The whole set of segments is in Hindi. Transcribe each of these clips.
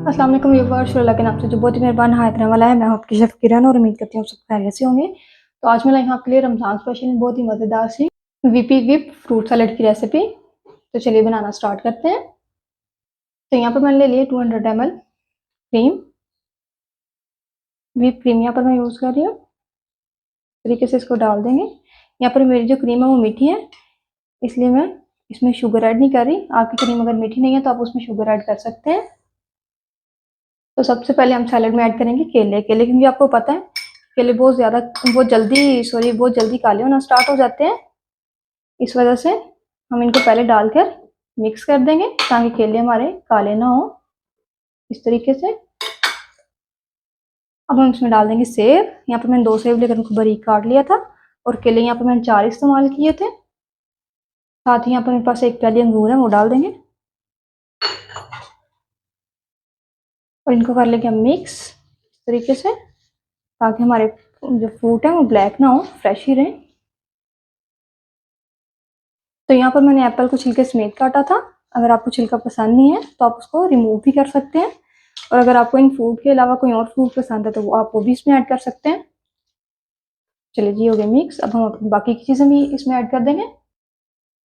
अस्सलाम वालेकुम व्यूअर्स, अल्लाह के नाम से जो बहुत ही मेहरबान हायत रहने वाला है। मैं हूं आपकी शेफ़ किरण और उम्मीद करती हूँ सब खैरियत से होंगे। तो आज मैं लाई हूँ आपके लिए रमज़ान स्पेशल बहुत ही मज़ेदार सी वीपी विप फ्रूट सैलेड की रेसिपी। तो चलिए बनाना स्टार्ट करते हैं। तो यहाँ पर मैंने ले लिए 200 ml क्रीम, विप क्रीम यहाँ पर मैं यूज़ कर रही हूँ। तरीके से इसको डाल देंगे। यहाँ पर मेरी जो क्रीम है वो मीठी है, इसलिए मैं इसमें शुगर ऐड नहीं कर रही। आपकी क्रीम अगर मीठी नहीं है तो आप उसमें शुगर ऐड कर सकते हैं। तो सबसे पहले हम सैलेड में ऐड करेंगे केले। क्योंकि आपको पता है केले बहुत जल्दी काले होना स्टार्ट हो जाते हैं। इस वजह से हम इनको पहले डालकर मिक्स कर देंगे ताकि केले हमारे काले ना हो। इस तरीके से अब हम इसमें डाल देंगे सेब। यहाँ पर मैंने 2 सेब लेकर उनको बारीक काट लिया था और केले यहाँ पर मैंने 4 इस्तेमाल किए थे। साथ ही यहाँ पर मेरे पास एक प्याली अंगूर है, वो डाल देंगे और इनको कर लेंगे हम मिक्स इस तरीके से ताकि हमारे जो फ्रूट है वो ब्लैक ना हो, फ्रेश ही रहे। तो यहाँ पर मैंने एप्पल को छिलके समेत काटा था। अगर आपको छिलका पसंद नहीं है तो आप उसको रिमूव भी कर सकते हैं, और अगर आपको इन फ्रूट के अलावा कोई और फ्रूट पसंद है तो वो आप वो भी इसमें ऐड कर सकते हैं। चलिए जी, हो गया मिक्स। अब हम बाकी की चीज़ें भी इसमें ऐड कर देंगे।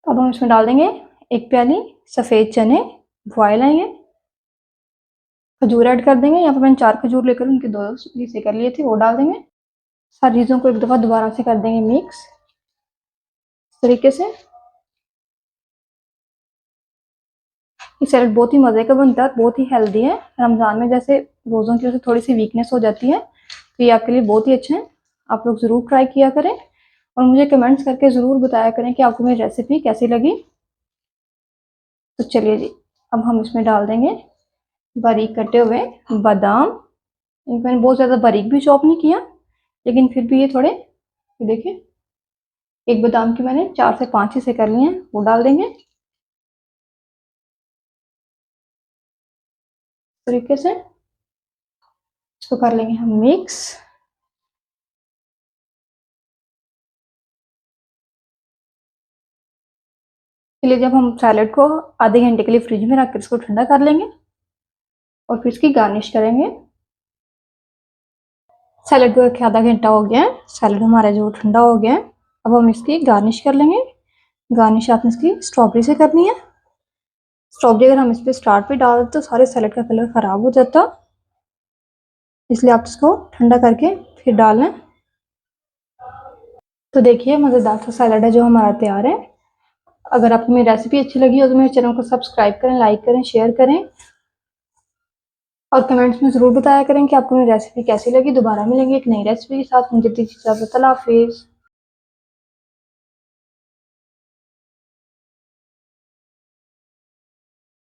अब हम इसमें डाल देंगे 1 प्याली सफ़ेद चने बॉयल है ये। खजूर ऐड कर देंगे। यहाँ पर मैंने 4 खजूर लेकर उनके 2 हिस्से कर लिए थे, वो डाल देंगे। सारी चीज़ों को एक दफ़ा दोबारा से कर देंगे मिक्स इस तरीके से। ये सैलेड बहुत ही मज़े का बनता है, बहुत ही हेल्दी है। रमज़ान में जैसे रोज़ों की वजह से थोड़ी सी वीकनेस हो जाती है, तो ये आपके लिए बहुत ही अच्छा है। आप लोग ज़रूर ट्राई किया करें और मुझे कमेंट्स करके ज़रूर बताया करें कि आपको मेरी रेसिपी कैसी लगी। तो चलिए जी, अब हम इसमें डाल देंगे बारीक कटे हुए बादाम। इनको मैंने बहुत ज़्यादा बारीक भी चॉप नहीं किया, लेकिन फिर भी ये थोड़े, ये देखिए, एक बादाम की मैंने 4 से 5 हिस्से कर लिए हैं, वो डाल देंगे तरीके से। इसको कर लेंगे हम मिक्स। चलिए, जब हम सैलेड को आधे घंटे के लिए फ्रिज में रख कर इसको ठंडा कर लेंगे और फिर इसकी गार्निश करेंगे। सैलेड को रखे आधा घंटा हो गया है, सैलेड हमारा जो ठंडा हो गया है। अब हम इसकी गार्निश कर लेंगे। गार्निश आपने इसकी स्ट्रॉबेरी से करनी है। स्ट्रॉबेरी अगर हम इस पर स्टार्ट पे डाल दें तो सारे सैलेड का कलर ख़राब हो जाता, इसलिए आप इसको ठंडा करके फिर डालें। तो देखिए, मज़ेदार सा सैलेड है जो हमारा तैयार है। अगर आपको मेरी रेसिपी अच्छी लगी हो तो मेरे चैनल को सब्सक्राइब करें, लाइक करें, शेयर करें और कमेंट्स में ज़रूर बताया करें कि आपको मेरी रेसिपी कैसी लगी। दोबारा मिलेंगे एक नई रेसिपी के साथ। मुझे दीजिए इजाज़त। अल्लाह हाफिज़।